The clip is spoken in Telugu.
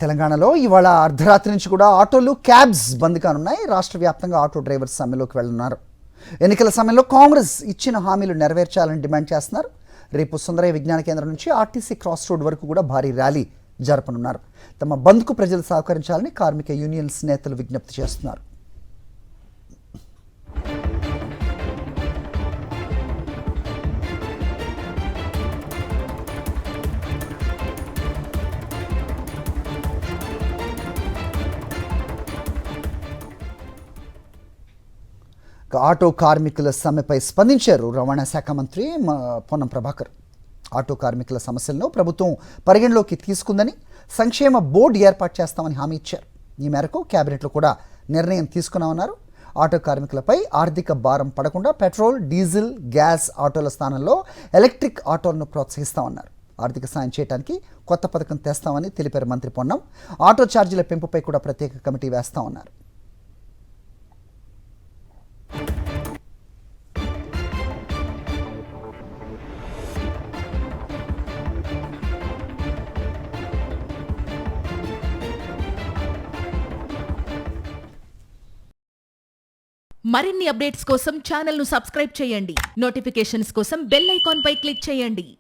తెలంగాణలో ఇవాళ అర్ధరాత్రి నుంచి కూడా ఆటోలు క్యాబ్స్ బంద్ కానున్నాయి. రాష్ట్ర వ్యాప్తంగా ఆటో డ్రైవర్స్ సమ్మెలోకి వెళ్తున్నారు. ఎన్నికల సమయంలో కాంగ్రెస్ ఇచ్చిన హామీలు నెరవేర్చాలని డిమాండ్ చేస్తున్నారు. రేపు సుందరయ్య విజ్ఞాన కేంద్రం నుంచి ఆర్టీసీ క్రాస్ రోడ్ వరకు కూడా భారీ ర్యాలీ జరపనున్నారు. తమ బంద్కు ప్రజలు సహకరించాలని కార్మిక యూనియన్స్ నేతలు విజ్ఞప్తి చేస్తున్నారు. ఆటో కార్మికుల సమ్మెపై స్పందించారు రవాణా శాఖ మంత్రి పొన్నం ప్రభాకర్. ఆటో కార్మికుల సమస్యలను ప్రభుత్వం పరిగణలోకి తీసుకుందని, సంక్షేమ బోర్డు ఏర్పాటు చేస్తామని హామీ ఇచ్చారు. ఈ మేరకు కేబినెట్లో కూడా నిర్ణయం తీసుకున్నామన్నారు. ఆటో కార్మికులపై ఆర్థిక భారం పడకుండా పెట్రోల్, డీజిల్, గ్యాస్ ఆటోల స్థానంలో ఎలక్ట్రిక్ ఆటోలను ప్రోత్సహిస్తామన్నారు. ఆర్థిక సాయం చేయడానికి కొత్త పథకం తెస్తామని తెలిపారు మంత్రి పొన్నం. ఆటో ఛార్జీల పెంపుపై కూడా ప్రత్యేక కమిటీ వేస్తామన్నారు. మరిన్ని అప్డేట్స్ కోసం ఛానల్ను సబ్స్క్రైబ్ చేయండి. నోటిఫికేషన్స్ కోసం బెల్ ఐకాన్ పై క్లిక్ చేయండి.